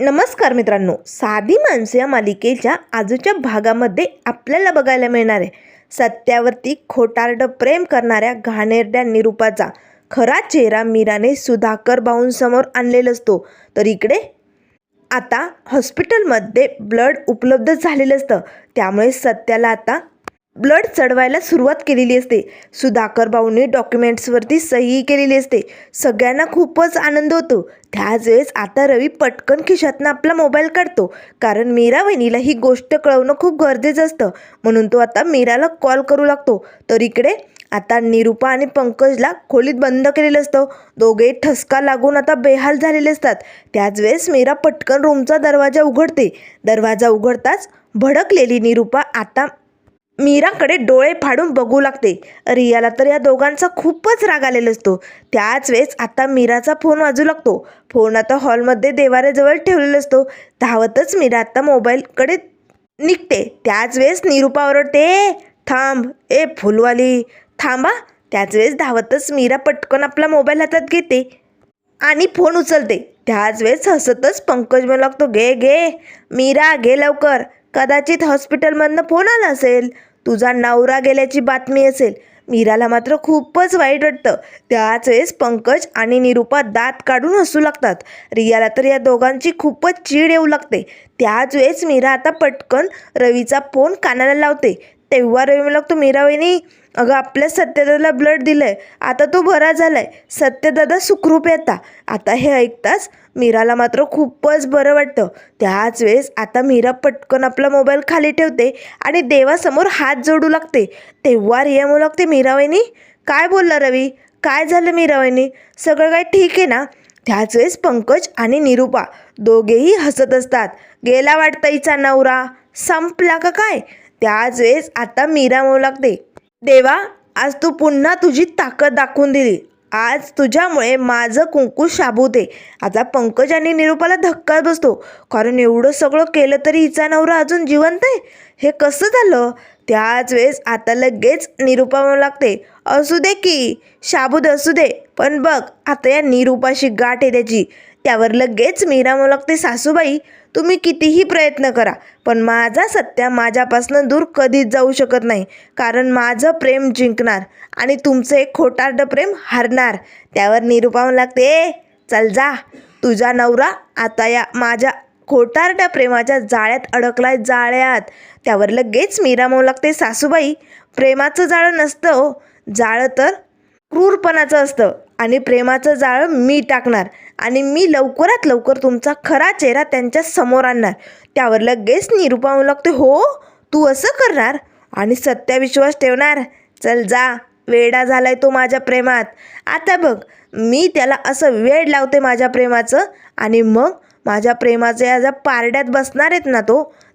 नमस्कार मित्रांनो, साधी माणसं या मालिकेच्या आजच्या भागामध्ये आपल्याला बघायला मिळणार आहे सत्यावरती खोटारडं प्रेम करणाऱ्या घाणेरड्या निरूपाचा खरा चेहरा मीराने सुधाकर भाऊंसमोर आणलेला असतो. तर इकडे आता हॉस्पिटलमध्ये ब्लड उपलब्ध झालेलं असतं, त्यामुळे सत्याला आता ब्लड चढवायला सुरुवात केलेली असते. सुधाकर भाऊंनी डॉक्युमेंट्सवरती सही केलेली असते. सगळ्यांना खूपच आनंद होतो. त्याच वेळेस आता रवी पटकन खिशातनं आपला मोबाईल काढतो, कारण मीरा वहिनीला ही गोष्ट कळवणं खूप गरजेचं असतं, म्हणून तो आता मीराला कॉल करू लागतो. तर इकडे आता निरूपा आणि पंकजला खोलीत बंद केलेलं असतं. दोघे ठसका लागून आता बेहाल झालेले असतात. त्याच वेळेस मीरा पटकन रूमचा दरवाजा उघडते. दरवाजा उघडताच भडकलेली निरूपा आता मीराकडे डोळे फाडून बघू लागते. रियाला तर या दोघांचा खूपच राग आलेला असतो. त्याच वेळेस आता मीराचा फोन वाजू लागतो. फोन आता हॉलमध्ये देवाऱ्याजवळ ठेवलेला असतो. धावतच मीरा आता मोबाईलकडे निघते. त्याच वेळेस निरूपा ओरडते, थांब ए फुलवाली, थांबा. त्याच वेळेस धावतच मीरा पटकन आपला मोबाईल हातात घेते आणि फोन उचलते. त्याच वेळेस हसतच पंकज म्हणू लागतो, घे घे मीरा, घे लवकर. कदाचित हॉस्पिटलमधनं फोन आला असेल, तुझा नवरा गेल्याची बातमी असेल. मीराला मात्र खूपच वाईट वाटतं. त्याच वेळेस पंकज आणि निरूपा दात काढून हसू लागतात. रियाला तर या दोघांची खूपच चीड येऊ लागते. त्याच वेळेस मीरा आता पटकन रवीचा फोन कानाला लावते. तेव्हा रवी म्हणू लागतो, मीरा वहिनी, अगं आपल्या सत्यदादाला ब्लड दिलंय, आता तो बरा झालाय, सत्यदादा सुखरूप येता. आता हे ऐकताच मीराला मात्र खूपच बरं वाटतं. त्याच वेळेस आता मीरा पटकन आपला मोबाईल खाली ठेवते आणि देवासमोर हात जोडू लागते. तेव्हा रिया म्हणू लागते, मीरा वहिनी, काय बोलला रवी, काय झालं मीरा वहिनी, सगळं काय ठीक आहे ना? त्याच वेळेस पंकज आणि निरूपा दोघेही हसत असतात. गेला वाटतं हिचा नवरा, संपला का काय? त्याच वेळेस आता मीरा म्हणू लागते, देवा, आज तू पुन्हा तुझी ताकद दाखवून दिली. आज तुझ्यामुळे माझं कुंकू शाबूत आहे. आता पंकज आणि निरूपाला धक्का बसतो, कारण एवढं सगळं केलं तरी हिचा नवरा अजून जिवंत आहे, हे कसं झालं? त्याच वेळेस आता लगेच निरूपा म्हणू लागते, असू दे की, शाबूत असू दे, पण बघ आता या निरूपाशी गाठ आहे त्याची. त्यावर लगेच मीरा म्हणू लागते, सासूबाई, तुम्ही कितीही प्रयत्न करा, पण माझा सत्या माझ्यापासून दूर कधीच जाऊ शकत नाही, कारण माझं प्रेम जिंकणार आणि तुमचं एक खोटारडं प्रेम हारणार. त्यावर निरूपा म्हणू लागते, चल जा, तुझा नवरा आता या माझ्या खोटारड्या प्रेमाच्या जाळ्यात अडकलाय, जाळ्यात. त्यावर लगेच मीरा म्हणू लागते, सासूबाई, प्रेमाचं जाळं नसतं हो, जाळं तर क्रूरपणाचं असतं, आणि प्रेमाचं जाळं मी टाकणार आणि मी लवकरात लवकर तुमचा खरा चेहरा त्यांच्या समोर आणणार. त्यावर लगेच निरूपा म्हणू लागते, हो, तू असं करणार आणि सत्य विश्वास ठेवणार? चल जा, वेडा झालाय तो माझ्या प्रेमात. आता बघ, मी त्याला असं वेड लावते माझ्या प्रेमाचं, आणि मग माझ्या प्रेमाचं या ज्या पारड्यात बसणार आहेत ना,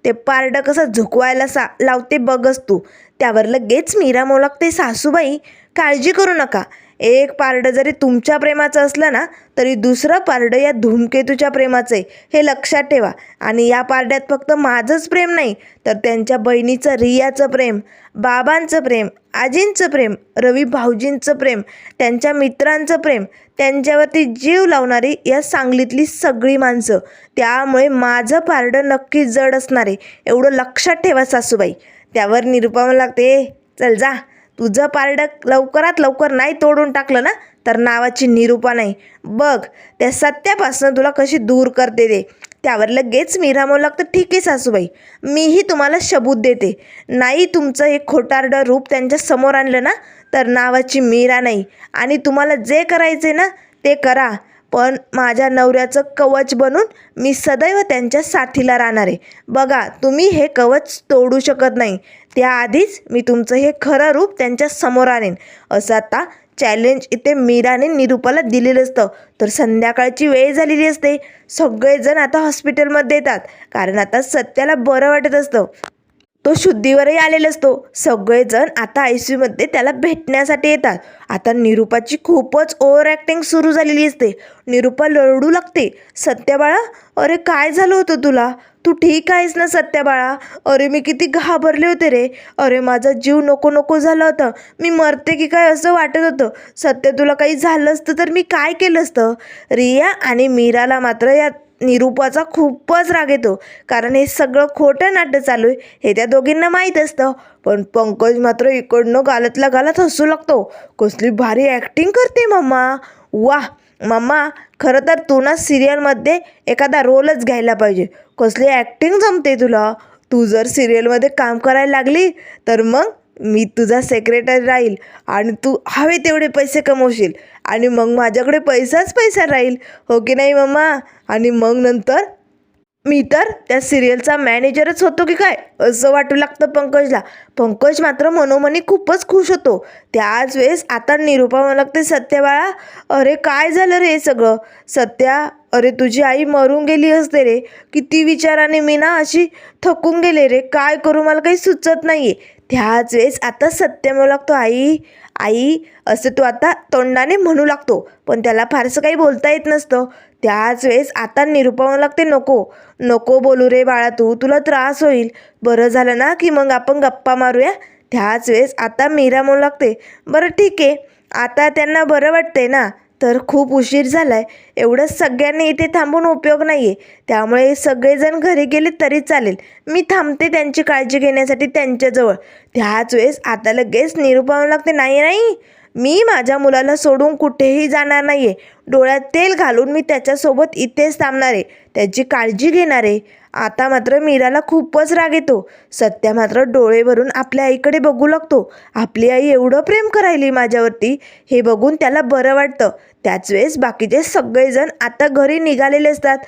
ते पारडं कसं झुकवायला लावते बघच तू. त्यावर लगेच मीरा म्हणू लागते, सासूबाई, काळजी करू नका, एक पारडं जरी तुमच्या प्रेमाचं असलं ना, तरी दुसरं पारडं या धूमकेतूच्या प्रेमाचं आहे, हे लक्षात ठेवा. आणि या पारड्यात फक्त माझंच प्रेम नाही, तर त्यांच्या बहिणीचं रियाचं प्रेम, बाबांचं प्रेम, आजींचं प्रेम, रवी भाऊजींचं प्रेम, त्यांच्या मित्रांचं प्रेम, त्यांच्यावरती जीव लावणारी या सांगलीतली सगळी माणसं. त्यामुळे माझं पारडं नक्कीच जड असणार आहे, एवढं लक्षात ठेवा सासूबाई. त्यावर निरूपा म्हणू लागते, चल जा, तुझं पारडं लवकरात लवकर नाही तोडून टाकलं ना, तर नावाची निरूपा नाही. बघ त्या सत्यापासून तुला कशी दूर करते ते. त्यावर लगेच मीरा म्हणू लागतं, ठीक आहे सासूबाई, मीही तुम्हाला सबूत देते. नाही तुमचं हे खोटारडं रूप त्यांच्या समोर आणलं ना, तर नावाची मीरा नाही, आणि तुम्हाला जे करायचे ना ते करा, पण माझ्या नवऱ्याचं कवच बनून मी सदैव त्यांच्या साथीला राहणार आहे. बघा, तुम्ही हे कवच तोडू शकत नाही, त्याआधीच मी तुमचं हे खरं रूप त्यांच्या समोर आणेन. असं आता चॅलेंज इथे मीराने निरूपाला दिलेलं असतं. तर संध्याकाळची वेळ झालेली असते. सगळेजण आता हॉस्पिटलमध्ये येतात, कारण आता सत्याला बरं वाटत असतं. तो शुद्धीवरही आलेला असतो. सगळेजण आता ICUमध्ये त्याला भेटण्यासाठी येतात. आता निरूपाची खूपच ओव्हर ॲक्टिंग सुरू झालेली असते. निरूपा रडू लागते, सत्या बाळा, अरे काय झालं होतं तुला, तू ठीक आहेस ना सत्या बाळा? अरे मी किती घाबरले होते रे, अरे माझा जीव नको नको झाला होता, मी मरते की काय असं वाटत होतं. सत्य, तुला काही झालं असतं तर मी काय केलं असतं? रिया आणि मीराला मात्र या निरूपाचा खूपच राग येतो, कारण हे सगळं खोटं नाटक चालू आहे हे त्या दोघींना माहीत असतं. पण पंकज मात्र इकडनं गालातल्या गालात हसू लागतो. कसली भारी ॲक्टिंग करते मम्मा, वाह मम्मा, खरं तर तू ना सिरियलमध्ये एखादा रोलच घ्यायला पाहिजे. कसली ॲक्टिंग जमते तुला. तू जर सिरियलमध्ये काम करायला लागली तर मग मी तुझा सेक्रेटरी राहील आणि तू हवे तेवढे पैसे कमवशील आणि मग माझ्याकडे पैसाच पैसा राहील, हो की नाही मम्मा. आणि मग नंतर मी तर त्या सिरियलचा मॅनेजरच होतो की काय असं वाटू लागतं पंकजला. पंकज मात्र मनोमनी खूपच खुश होतो. त्याच वेळेस आता निरूपा म्हणू लागते, सत्या बाळा, अरे काय झालं रे हे सगळं. सत्या, अरे तुझी आई मरून गेली असते रे. किती विचाराने मी ना अशी थकून गेले रे, काय करू मला काही सुचत नाही आहे. त्याच वेळेस आता सत्य म्हणू लागतो, आई आई असं तू आता तोंडाने म्हणू लागतो, पण त्याला फारसं काही बोलता येत नसतं. त्याच वेळेस आता निरूपा म्हणू लागते, नको नको बोलू रे बाळा, तुला त्रास होईल. बरं झालं ना की मग आपण गप्पा मारूया. त्याच वेळेस आता मीरा म्हणू लागते, बरं ठीक आहे, आता त्यांना बरं वाटतंय ना, तर खूप उशीर झालाय, एवढं सगळ्यांनी इथे थांबून उपयोग नाही आहे, त्यामुळे सगळेजण घरी गेले तरी चालेल, मी थांबते त्यांची काळजी घेण्यासाठी त्यांच्याजवळ. त्याच वेळेस आता लगेच निरूपा म्हणू लागते, नाही नाही, मी माझ्या मुलाला सोडून कुठेही जाणार नाही आहे. डोळ्यात तेल घालून मी त्याच्यासोबत इथेच थांबणार आहे, त्याची काळजी घेणार आहे. आता मात्र मीराला खूपच राग येतो. सत्या मात्र डोळे भरून आपल्या आईकडे बघू लागतो. आपली आई एवढं प्रेम करायली माझ्यावरती हे बघून त्याला बरं वाटतं. त्याच वेळेस बाकीचे सगळेजण आता घरी निघालेले असतात.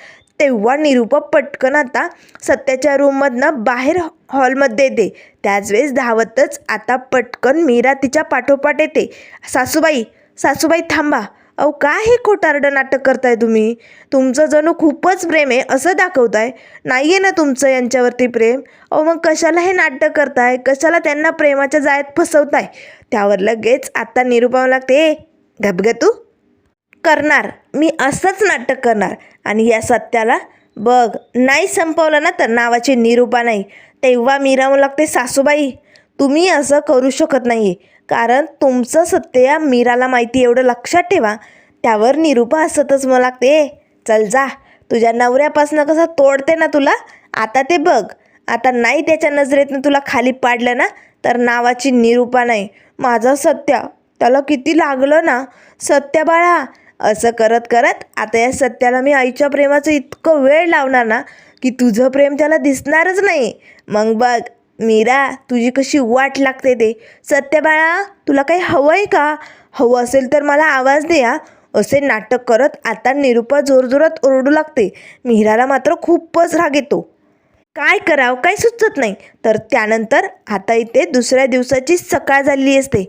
तेव्हा निरूपा पटकन आता सत्याच्या रूममधनं बाहेर हॉलमध्ये येते. त्याच वेळेस धावतच आता पटकन मीरा तिच्या पाठोपाठ येते. सासूबाई सासूबाई थांबा, अहो काय हे खोटारडं नाटक करताय तुम्ही. तुमचं जणू खूपच प्रेम आहे असं दाखवताय, नाही आहे ना तुमचं यांच्यावरती प्रेम. अहो मग कशाला हे नाटक करताय, कशाला त्यांना प्रेमाच्या जाळ्यात फसवताय. त्यावर लगेच आता निरूपा लागते, गप ग तू, करणार मी असंच नाटक करणार. आणि या सत्याला बघ, नाही संपवलं ना तर नावाची निरूपा नाही. तेव्हा मीरा म्हणू लागते, सासूबाई तुम्ही असं करू शकत नाही आहे, कारण तुमचं सत्य या मीराला माहिती, एवढं लक्षात ठेवा. त्यावर निरूपा हसतच म्हणू लागते, चल जा, तुझ्या नवऱ्यापासनं कसं तोडते ना तुला, आता ते बघ. आता नाही त्याच्या नजरेतनं तुला खाली पाडलं ना तर नावाची निरूपा नाही. माझा सत्या, त्याला किती लागलं ना सत्या बाळा. असं करत करत आता या सत्याला मी आईच्या प्रेमाचं इतकं वेळ लावणार ना की तुझं प्रेम त्याला दिसणारच नाही. मग बघ मीरा, तुझी कशी वाट लागते ते. सत्या बाळा, तुला काही हवं आहे का, हवं असेल तर मला आवाज दे हा. असे नाटक करत आता निरूपा जोरजोरात ओरडू लागते. मीराला मात्र खूपच राग येतो. काय करावं काय सुचत नाही. तर त्यानंतर आता इथे दुसऱ्या दिवसाची सकाळ झाली असते.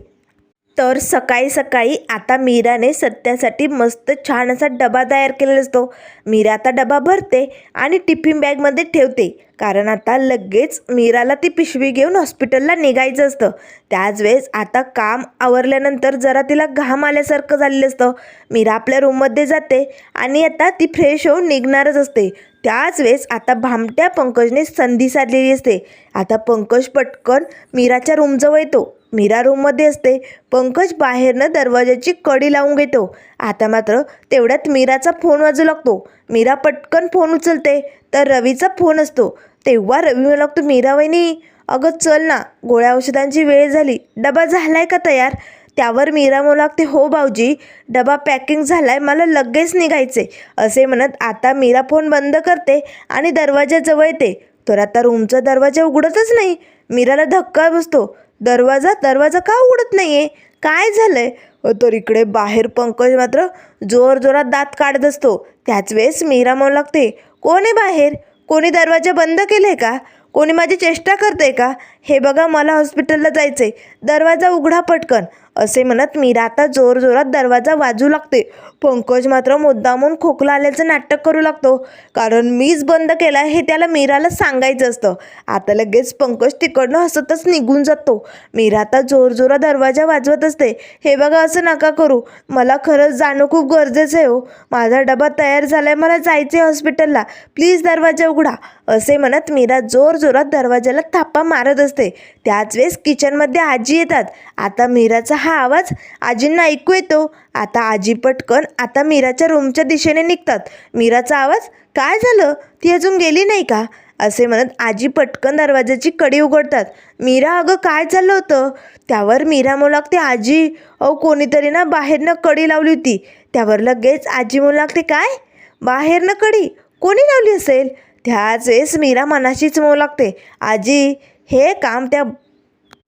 तर सकाळी सकाळी आता मीराने सत्यासाठी मस्त छान असा डबा तयार केलेला असतो. मीरा आता डबा भरते आणि टिफिन बॅगमध्ये ठेवते, कारण आता लगेच मीराला ती पिशवी घेऊन हॉस्पिटलला निघायचं असतं. त्याच वेळेस आता काम आवरल्यानंतर जरा तिला घाम आल्यासारखं झालेलं असतं. मीरा आपल्या रूममध्ये जाते आणि आता ती फ्रेश होऊन निघणारच असते. त्याच वेळेस आता भामट्या पंकजने संधी साधलेली असते. आता पंकज पटकन मीराच्या रूमजवळ येतो. मीरा रूममध्ये असते. पंकज बाहेरनं दरवाजाची कडी लावून घेतो. आता मात्र तेवढ्यात मीराचा फोन वाजू लागतो. मीरा पटकन फोन उचलते तर रवीचा फोन असतो. तेव्हा रवी म्हणू लागतो, मीरा वहिनी, अगं चल ना, गोळ्या औषधांची वेळ झाली, डबा झालाय का तयार. त्यावर मीरा म्हणू लागते, हो भाऊजी, डबा पॅकिंग झालाय, मला लगेच निघायचे. असे म्हणत आता मीरा फोन बंद करते आणि दरवाजाजवळ येते. तर आता रूमचा दरवाजा उघडतच नाही. मीराला धक्का बसतो. दरवाजा का उघडत नाही आहे, काय झालं आहे. तर इकडे बाहेर पंकज मात्र जोरजोरात दात काढत असतो. त्याच वेळेस मीरा म्हणू लागते, कोण आहे बाहेर, कोणी दरवाजा बंद केला आहे का, कोणी माझी चेष्टा करते का. हे बघा, मला हॉस्पिटलला जायचं आहे, दरवाजा उघडा पटकन. असे म्हणत मीरा आता जोरजोरात दरवाजा वाजू लागते. पंकज मात्र मुद्दामून खोकला आल्याचं नाटक करू लागतो, कारण मीच बंद केला हे त्याला मीराला सांगायचं असतं. आता लगेच पंकज तिकडनं हसतच निघून जातो. मीरा आता जोरजोरात दरवाजा वाजवत असते. हे बघा, असं नका करू, मला खरंच जाणं खूप गरजेचं आहे हो, माझा डबा तयार झाला आहे, मला जायचं आहे हॉस्पिटलला, प्लीज दरवाजा उघडा. असे म्हणत मीरा जोरजोरात दरवाजाला थापा मारत असते. त्याच वेळेस किचनमध्ये आजी येतात. आता मीराचा हा आवाज आजींना ऐकू येतो. आता आजी पटकन आता मीराच्या रूमच्या दिशेने निघतात. मीराचा आवाज काय झालं, ती अजून गेली नाही का? असे म्हणत आजी पटकन दरवाजाची कडी उघडतात. मीरा, अगं काय चाललं होतं? त्यावर मीरा म्हणू लागते, आजी अहो कोणीतरी ना बाहेरनं कडी लावली होती. त्यावर लगेच आजी म्हणू लागते, काय बाहेरनं कडी कोणी लावली असेल? त्याच वेळेस मीरा मनाशीच म्हणू लागते, आजी हे काम त्या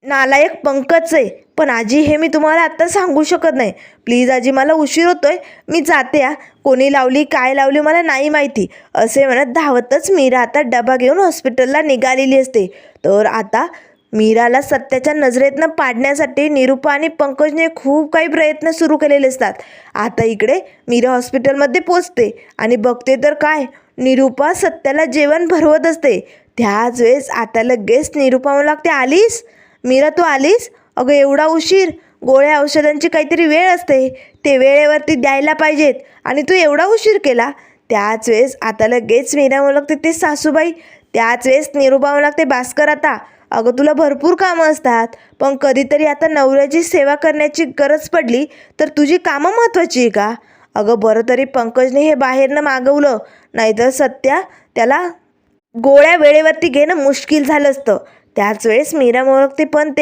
नालायक पंकजचं आहे. पण आजी हे मी तुम्हाला आत्ता सांगू शकत नाही. प्लीज आजी, मला उशीर होतोय, मी जाते. कोणी लावली काय लावली मला नाही माहिती. असे म्हणत धावतच मीरा आता डबा घेऊन हॉस्पिटलला निघालेली असते. तर आता मीराला सत्याच्या नजरेतनं पाडण्यासाठी निरूपा आणि पंकजने खूप काही प्रयत्न सुरू केलेले असतात. आता इकडे मीरा हॉस्पिटलमध्ये पोचते आणि बघते तर काय, निरूपा सत्याला जेवण भरवत असते. त्याच वेळेस आता लगेच निरूपा म्हणू लागते, आलीस मीरा, तू आलीस? अगं एवढा उशीर, गोळ्या औषधांची काहीतरी वेळ असते, ते वेळेवरती द्यायला पाहिजेत आणि तू एवढा उशीर केला. त्याच वेळेस आता लगेच मीरा म्हणू लागते, ते सासूबाई. त्याच वेळेस निरूपा म्हणू लागते, भास्कर आता अगं तुला भरपूर कामं असतात, पण कधीतरी आता नवऱ्याची सेवा करण्याची गरज पडली तर तुझी कामं महत्त्वाची आहे का? अगं बरं तरी पंकजने हे बाहेरनं मागवलं, नाहीतर सत्या त्याला गोळ्या वेळेवरती घेणं मुश्किल झालं असतं. त्याच वेळेस मीरा म्हणू लागते, पण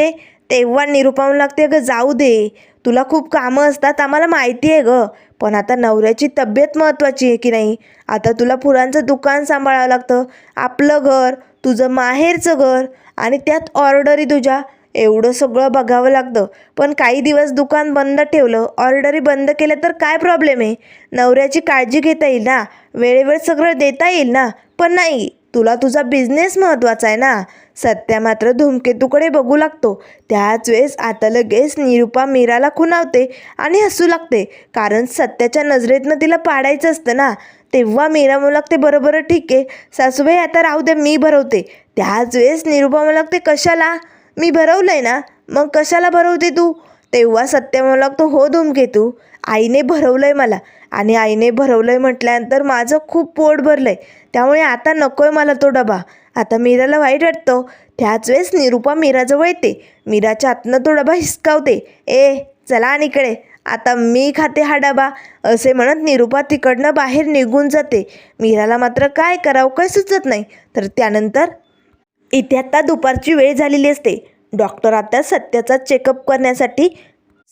तेव्हा निरूपा म्हणू लागते, अगं जाऊ दे, तुला खूप कामं असतात आम्हाला माहिती आहे गं, पण आता नवऱ्याची तब्येत महत्त्वाची आहे की नाही? आता तुला फुलांचं दुकान सांभाळावं लागतं, आपलं घर, तुझं माहेरचं घर आणि त्यात ऑर्डरी तुझ्या, एवढं सगळं बघावं लागतं. पण काही दिवस दुकान बंद ठेवलं, ऑर्डरी बंद केल्या तर काय प्रॉब्लेम आहे? नवऱ्याची काळजी घेता येईल ना, वेळेवर सगळं देता येईल ना. पण नाही, तुला तुझा बिझनेस महत्त्वाचा आहे ना. सत्या मात्र धूमकेतूकडे बघू लागतो. त्याच वेळेस आता लगेच निरूपा मीराला खुणावते आणि हसू लागते, कारण सत्याच्या नजरेतनं तिला पाडायचं असतं ना. तेव्हा मीरा म्हणू लागते, बरोबर ठीक आहे सासूबाई, आता राहू दे, मी भरवते. त्याच वेळेस निरूपा म्हणू लागते, कशाला? मी भरवलंय ना, मग कशाला भरवते तू? तेव्हा सत्य म्हणू लागतो, हो धूमकेतू, आईने भरवलंय मला, आणि आईने भरवलंय म्हटल्यानंतर माझं खूप पोट भरलंय, त्यामुळे आता नकोय मला तो डबा. आता मीराला वाईट वाटतं. त्याच वेळेस निरूपा मीराजवळ येते, मीराच्या हातनं तो डबा हिसकावते. चला आणि इकडे, आता मी खाते हा डबा. असे म्हणत निरूपा तिकडनं बाहेर निघून जाते. मीराला मात्र काय करावं काय सुचत नाही. तर त्यानंतर इथे आता दुपारची वेळ झालेली असते. डॉक्टर आता सत्याचा चेकअप करण्यासाठी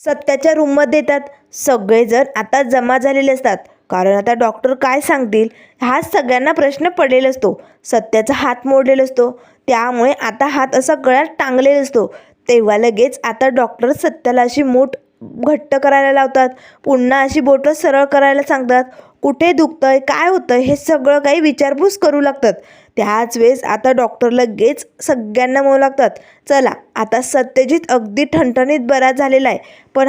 सत्याच्या रूममध्ये येतात. सगळेजण आता जमा झालेले असतात, कारण आता डॉक्टर काय सांगतील हा सगळ्यांना प्रश्न पडलेला असतो. सत्याचा हात मोडलेला असतो, त्यामुळे आता हात असा गळ्यात टांगलेला असतो. तेव्हा लगेच आता डॉक्टर सत्याला अशी मूठ घट्ट करायला लावतात, पुन्हा अशी बोटं सरळ करायला सांगतात. कुठे दुखतंय, काय होतंय, हे सगळं काही विचारपूस करू लागतात. त्याच वेळेस आता डॉक्टर लगेच सगळ्यांना म्हणू लागतात, चला आता सत्यजित अगदी ठणठणीत बरा झालेला आहे, पण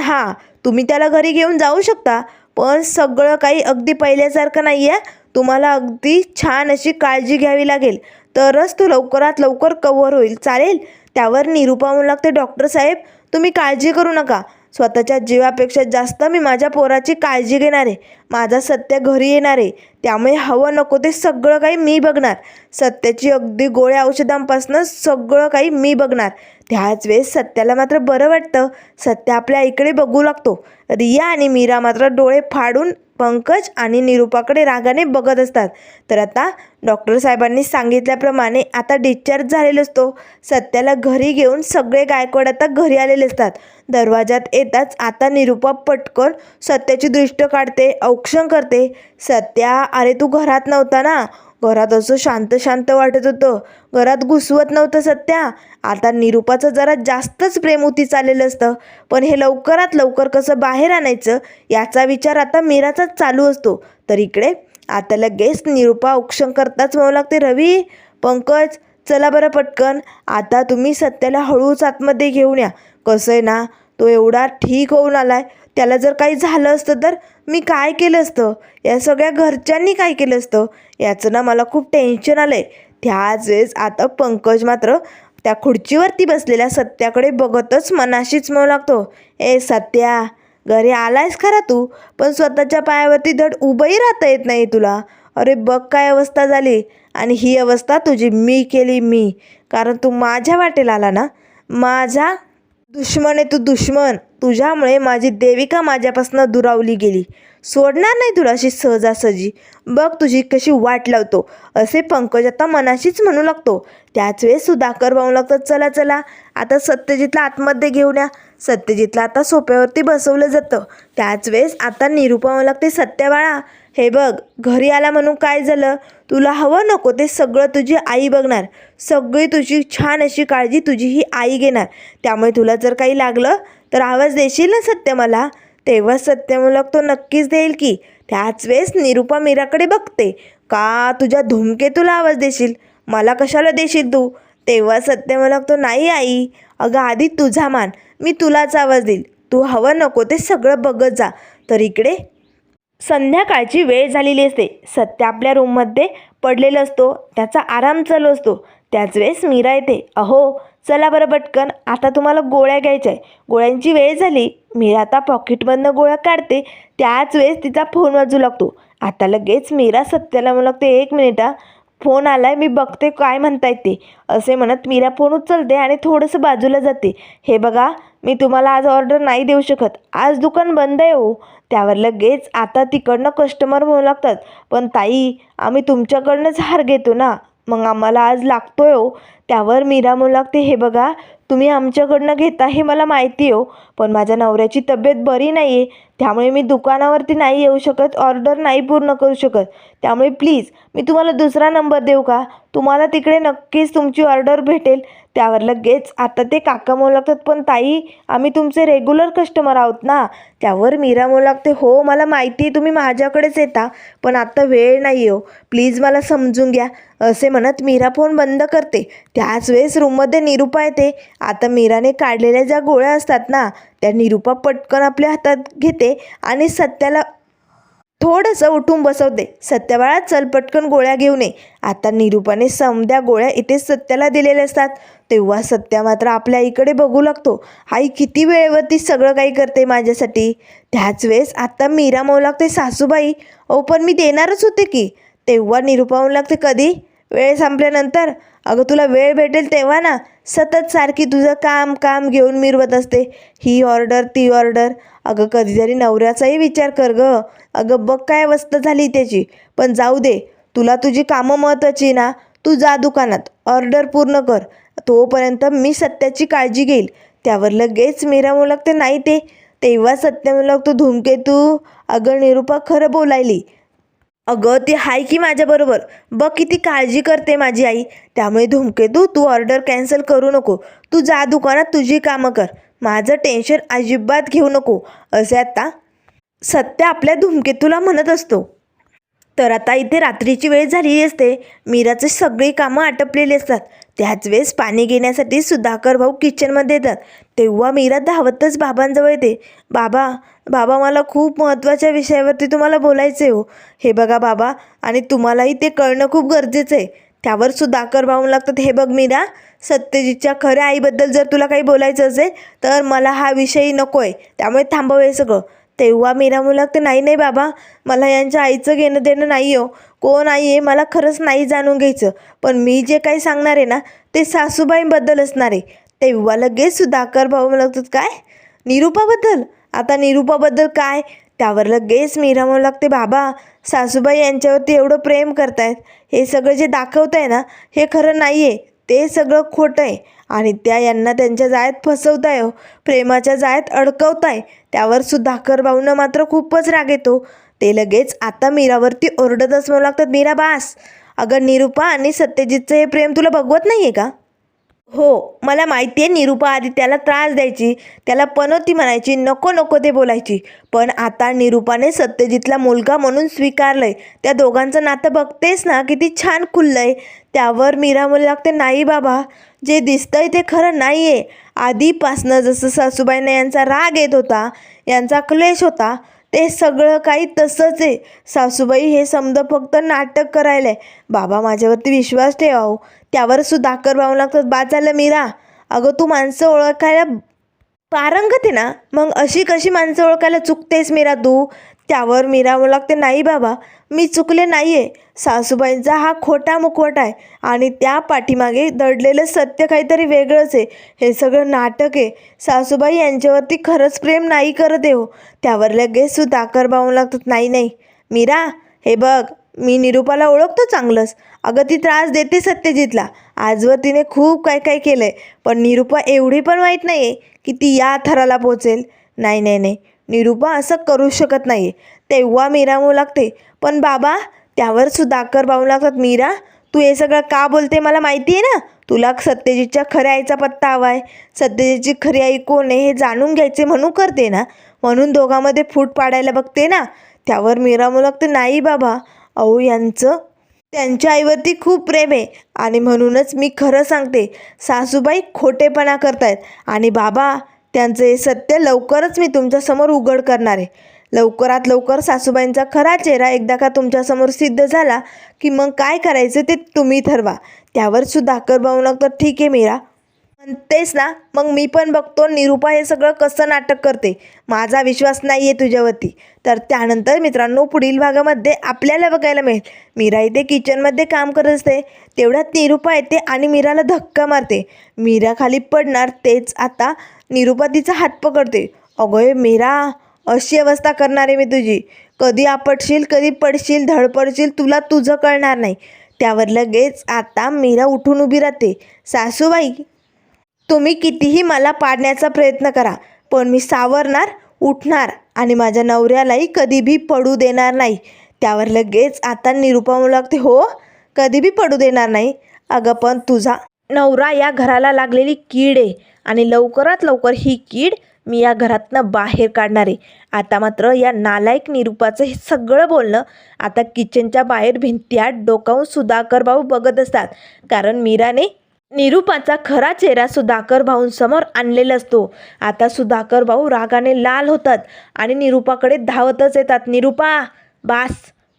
तुम्ही त्याला घरी घेऊन जाऊ शकता, पण सगळं काही अगदी पहिल्यासारखं नाही आहे. तुम्हाला अगदी छान अशी काळजी घ्यावी लागेल, तरच तो लवकरात लवकर कव्हर होईल, चालेल? त्यावर निरूपा म्हणू लागते, डॉक्टर साहेब तुम्ही काळजी करू नका, स्वतःच्या जीवापेक्षा जास्त मी माझ्या पोराची काळजी घेणार आहे. माझा सत्य घरी येणार आहे, त्यामुळे हवं नको ते सगळं काही मी बघणार. सत्याची अगदी गोळ्या औषधांपासून सगळं काही मी बघणार. त्याच वेळेस सत्याला मात्र बरं वाटतं. सत्य आपल्या आईकडे बघू लागतो. रिया आणि मीरा मात्र डोळे फाडून पंकज आणि निरूपाकडे रागाने बघत असतात. तर आता डॉक्टर साहेबांनी सांगितल्याप्रमाणे आता डिस्चार्ज झालेला असतो. सत्याला घरी घेऊन सगळे गायकवाड आता घरी आलेले असतात. दरवाजात येताच आता निरूपा पटकन सत्याची दृष्ट काढते, औक्षण करते. सत्या, अरे तू घरात नव्हता ना, घरात असं शांत शांत वाटत होतं, घरात घुसवत नव्हतं सत्या. आता निरूपाचं जरा जास्तच प्रेमउती चाललेलं असतं, पण हे लवकरात लवकर कसं बाहेर आणायचं याचा विचार आता मीराचाच चालू असतो. तर इकडे आता लगेच निरूपा औक्षण करताच म्हणू लागते, रवी, पंकज, चला बरं पटकन, आता तुम्ही सत्याला हळूच आतमध्ये घेऊन या. कसं आहे ना, तो एवढा ठीक होऊन आलाय, त्याला जर काही झालं असतं तर मी काय केलं असतं, या सगळ्या घरच्यांनी काय केलं असतं, याचं ना मला खूप टेन्शन आलं आहे. त्याच वेळेस आता पंकज मात्र त्या खुर्चीवरती बसलेल्या सत्याकडे बघतच मनाशीच म्हणू लागतो, सत्या, घरी आलायस खरा तू, पण स्वतःच्या पायावरती धड उभंही राहता येत नाही तुला. अरे बघ काय अवस्था झाली, आणि ही अवस्था तुझी मी केली, मी, कारण तू माझ्या वाटेला आला ना. माझा दुश्मन आहे तू, दुश्मन. तुझ्यामुळे माझी देविका माझ्यापासून दुरावली गेली. सोडणार नाही तुला अशी सहजासहजी. बघ तुझी कशी वाट लावतो, असे पंकज आता मनाशीच म्हणू लागतो. त्याच वेळेस सुधाकर भाऊ लागतात, चला चला आता सत्यजितला आतमध्ये घेऊन या. सत्यजितला आता सोफ्यावरती बसवलं जातं. त्याच वेळेस आता निरूपा म्हणू लागते, सत्या बाळा हे बघ, घरी आला म्हणून काय झालं, तुला हवं नको ते सगळं तुझी आई बघणार. सगळी तुझी छान अशी काळजी तुझी ही आई घेणार. त्यामुळे तुला जर काही लागलं तर आवाज देशील ना सत्य मला. तेव्हा सत्य म्हणू लागतो, नक्कीच देईल की. त्याच वेळेस निरूपा मीराकडे बघते, का तुझ्या धूमकेतूला आवाज देशील, मला कशाला देशील तू. तेव्हा सत्य म्हणू लागतो, नाही आई, अगं आधी तुझा मान, मी तुलाच आवाज देईल. तू हवं नको ते सगळं बघत जा. तर इकडे संध्याकाळची वेळ झालेली असते. सत्य आपल्या रूममध्ये पडलेला असतो, त्याचा आराम चालू असतो. त्याच वेळेस मीरा येते. अहो चला बरं पटकन, आता तुम्हाला गोळ्या घ्यायच्या आहे, गोळ्यांची वेळ झाली. मीरा आता पॉकेटमधनं गोळ्या काढते. त्याच वेळेस तिचा फोन वाजू लागतो. आता लगेच मीरा सत्याला म्हणू लागते, एक मिनिट हा, फोन आलाय, मी बघते काय म्हणतायत ते. असे म्हणत मीरा फोन उचलते आणि थोडंसं बाजूला जाते. हे बघा, मी तुम्हाला आज ऑर्डर नाही देऊ शकत, आज दुकान बंद आहे हो. त्यावर लगेच आता तिकडनं कस्टमर म्हणू लागतात, पण ताई आम्ही तुमच्याकडनंच हार घेतो ना, मग आम्हाला आज लागतोय हो. त्यावर मीरा म्हणू लागते, हे बघा तुम्ही आमच्याकडनं घेता हे मला माहिती हो, पण माझ्या नवऱ्याची तब्येत बरी नाही आहे, त्यामुळे मी दुकानावरती नाही येऊ शकत, ऑर्डर नाही पूर्ण करू शकत. त्यामुळे प्लीज मी तुम्हाला दुसरा नंबर देऊ का, तुम्हाला तिकडे नक्कीच तुमची ऑर्डर भेटेल. त्यावर लगेच आता ते काका म्हणू लागतात, पण ताई आम्ही तुमचे रेग्युलर कस्टमर आहोत ना. त्यावर मीरा म्हणू लागते, हो मला माहिती आहे तुम्ही माझ्याकडेच येता, पण आत्ता वेळ नाही हो, प्लीज मला समजून घ्या. असे म्हणत मीरा फोन बंद करते. त्याच वेळेस रूममध्ये निरूपा येते. आता मीराने काढलेल्या ज्या गोळ्या असतात ना, त्या निरूपा पटकन आपल्या हातात घेते आणि सत्याला थोडंसं उठून बसवते. सत्या बाळा चल पटकन गोळ्या घेऊन ये. आता निरूपाने समध्या गोळ्या इथे सत्याला दिलेल्या असतात. तेव्हा सत्या मात्र आपल्या आईकडे बघू लागतो, आई किती वेळेवरती सगळं काही करते माझ्यासाठी. त्याच वेळेस आता मीरा म्हणू लागते, सासूबाई अहो पण मी देणारच होते की. तेव्हा निरूपा म्हणू लागते, कधी, वेळ संपल्यानंतर. अगं तुला वेळ भेटेल तेव्हा ना, सतत सारखी तुझं काम काम घेऊन मिरवत असते, ही ऑर्डर ती ऑर्डर. अगं कधीतरी नवऱ्याचाही विचार कर ग. अगं बघ काय अवस्था झाली त्याची. पण जाऊ दे, तुला तुझी कामं महत्त्वाची ना, तू जा दुकानात ऑर्डर पूर्ण कर, तोपर्यंत मी सत्याची काळजी घेईल. त्यावर लगेच मीरा म्हणू लागते, नाही ते. तेव्हा सत्य म्हणू लागतो, धूमकेतू अगं निरूपा खरं बोलायली, अगं ती हाय की माझ्याबरोबर, बघ किती काळजी करते माझी आई. त्यामुळे धूमकेतू तू ऑर्डर कॅन्सल करू नको, तू जा दुकानात तुझी कामं कर, माझं टेन्शन अजिबात घेऊ नको. असे आता सत्य आपल्या धूमकेतूला म्हणत असतो. तर आता इथे रात्रीची वेळ झालेली असते. मीराची सगळी कामं आटपलेली असतात. त्याच वेळेस पाणी घेण्यासाठी सुधाकर भाऊ किचनमध्ये येतात. तेव्हा मीरा धावतच बाबांजवळ येते. बाबा बाबा मला खूप महत्त्वाच्या विषयावरती तुम्हाला बोलायचं आहे हो. हे बघा बाबा, आणि तुम्हालाही ते कळणं खूप गरजेचं आहे. त्यावर सुधाकर भाऊ लागतात, हे बघ मीरा, सत्यजितच्या खऱ्या आईबद्दल जर तुला काही बोलायचं असेल तर मला हा विषय नको आहे, त्यामुळे थांबव हे सगळं. तेव्हा मीरा म्हणू लागते, नाही नाही बाबा, मला यांच्या आईचं घेणं देणं नाही हो, कोण आई आहे मला खरंच नाही जाणून घ्यायचं, पण मी जे काही सांगणार आहे ना ते सासूबाईंबद्दल असणार आहे. तेव्हा लगेच सुधाकर भाऊ म्हणू लागतात, काय निरूपाबद्दल, आता निरूपाबद्दल काय. त्यावर लगेच मीरा म्हणू लागते, बाबा सासूबाई यांच्यावरती एवढं प्रेम करतायत, हे सगळं जे दाखवत आहे ना हे खरं नाही आहे, ते सगळं खोटं आहे, आणि त्या यांना त्यांच्या जाळ्यात फसवताय हो, प्रेमाच्या जाळ्यात अडकवताय. त्यावर सुधाकर भाऊंना मात्र खूपच राग येतो. ते लगेच आता मीरावरती ओरडतच म्हणू लागतात, मीरा बास, अगं निरूपा आणि सत्यजितचं हे प्रेम तुला बघवत नाही आहे का. हो मला माहिती आहे, निरूपा आधी त्याला त्रास द्यायची, त्याला पनोती म्हणायची, नको नको ते बोलायची, पण आता निरूपाने सत्यजितला मुलगा म्हणून स्वीकारलंय, त्या दोघांचं नातं बघतेस ना किती छान खुललंय. त्यावर मीरा म्हणू लागते, नाही बाबा, जे दिसतंय ते खरं नाही आहे. आधीपासनं जसं सासूबाईंना यांचा राग येत होता, यांचा क्लेश होता, ते सगळं काही तसंच आहे. सासूबाई हे समजा फक्त नाटक करायला आहे. बाबा माझ्यावरती विश्वास ठेवा हो. त्यावर सुधाकर भाऊ लागतात, बाद झालं मीरा, अगं तू माणसं ओळखायला पारंगत आहे ना, मग अशी कशी माणसं ओळखायला चुकतेस मीरा तू. त्यावर मीरा म्हणू लागते, नाही बाबा, मी चुकले नाही आहे. सासूबाईंचा हा खोटा मुखवटा आहे आणि त्या पाठीमागे दडलेलं सत्य काहीतरी वेगळंच आहे. हे सगळं नाटक आहे. सासूबाई यांच्यावरती खरंच प्रेम नाही करत आहे हो. त्यावर लगेच सुधाकर भाऊ लागतात, नाही नाही मीरा, हे बघ, मी निरूपाला ओळखतो चांगलंच. अगं ती त्रास देते सत्यजितला. आजवर तिने खूप काय काय केलं आहे, पण निरूपा एवढी पण वाईट नाही आहे की ती या थराला पोचेल. नाही नाही नाही, निरूपा असं करू शकत नाही आहे. तेव्हा मीरा म्हणू लागते, पण बाबा, त्यावर सुधाकर भाऊ लागतात, मीरा, तू हे सगळं का बोलते मला माहिती आहे ना. तुला सत्यजितच्या खऱ्या आईचा पत्ता हवा आहे. सत्यजितची खरी आई कोण आहे हे जाणून घ्यायचे म्हणून करते ना, म्हणून दोघांमध्ये फूट पाडायला बघते ना. त्यावर मीरा म्हणू लागते, नाही बाबा, अहो यांचं त्यांच्या आईवरती खूप प्रेम आहे आणि म्हणूनच मी खरं सांगते, सासूबाई खोटेपणा करतायत आणि बाबा, त्यांचं हे सत्य लवकरच मी तुमच्यासमोर उघड करणार आहे. लवकरात लवकर सासूबाईंचा खरा चेहरा एकदा का तुमच्यासमोर सिद्ध झाला की मग काय करायचं ते तुम्ही ठरवा. त्यावर सुधाकर भाऊ लागतात, ठीक आहे मीरा, म्हणतेस ना, मग मी पण बघतो निरूपा हे सगळं कसं नाटक करते. माझा विश्वास नाही आहे तुझ्यावरती. तर त्यानंतर मित्रांनो, पुढील भागामध्ये आपल्याला बघायला मिळेल, मीरा इथे किचनमध्ये काम करत असते. तेवढ्यात निरूपा येते आणि मीराला धक्का मारते. मीरा खाली पडणार तेच आता निरूपा तिचा हात पकडते. अगं मीरा, अशी अवस्था करणार आहे मी तुझी. कधी आपटशील, कधी पडशील, धडपडशील, तुला तुझं कळणार नाही. त्यावर लगेच आता मीरा उठून उभी राहते. सासूबाई, तुम्ही कितीही मला पाडण्याचा प्रयत्न करा, पण मी सावरणार, उठणार आणि माझ्या नवऱ्यालाही कधी भी पडू देणार नाही. त्यावर लगेच आता निरूपा म्हणू लागते, हो, कधी भी पडू देणार नाही. अगं पण तुझा नवरा या घराला लागलेली कीड आहे आणि लवकरात लवकर ही कीड मी या घरातनं बाहेर काढणार आहे. आता मात्र या नालायक निरूपाचं हे सगळं बोलणं आता किचनच्या बाहेर भिंत्यात डोकावून सुधाकर भाऊ बघत असतात, कारण मीराने निरूपाचा खरा चेहरा सुधाकर भाऊंसमोर आणलेला असतो. आता सुधाकर भाऊ रागाने लाल होतात आणि निरूपाकडे धावतच येतात. निरूपा, बास,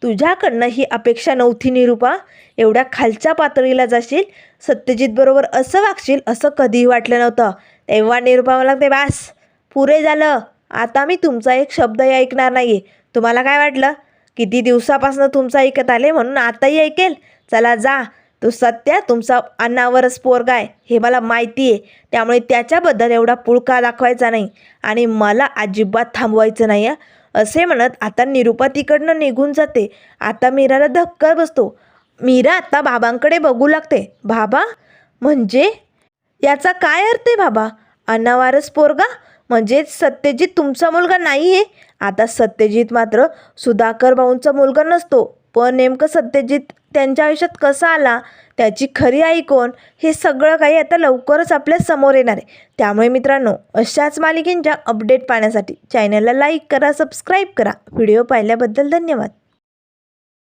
तुझ्याकडनं ही अपेक्षा नव्हती निरूपा. एवढ्या खालच्या पातळीला जाशील, सत्यजितबरोबर असं वागशील असं कधीही वाटलं नव्हतं. तेव्हा निरूपा मला लागते, बास, पुरे झालं. आता मी तुमचा एक शब्दही ऐकणार नाही आहे. तुम्हाला काय वाटलं, किती दिवसापासून तुमचं ऐकत आले म्हणून आताही ऐकेल? चला जा. तो सत्य तुमचा अन्नावरच पोरगा आहे हे मला माहिती आहे. त्यामुळे त्याच्याबद्दल एवढा पुळका दाखवायचा नाही आणि मला अजिबात थांबवायचं नाही आहे. असे म्हणत आता निरूपा तिकडनं निघून जाते. आता मीराला धक्का बसतो. मीरा आता बाबांकडे बघू लागते. बाबा, म्हणजे याचा काय अर्थ आहे बाबा? अन्नावारस पोरगा म्हणजे सत्यजित तुमचा मुलगा नाही आहे? आता सत्यजित मात्र सुधाकर भाऊंचा मुलगा नसतो, पण नेमकं सत्यजित त्यांच्या आयुष्यात कसा आला, त्याची खरी आई कोण, हे सगळं काही आता लवकरच आपल्या समोर येणार आहे. त्यामुळे मित्रांनो, अशाच मालिकेंच्या अपडेट पाहण्यासाठी चॅनलला लाईक करा, सबस्क्राईब करा. व्हिडिओ पाहिल्याबद्दल धन्यवाद.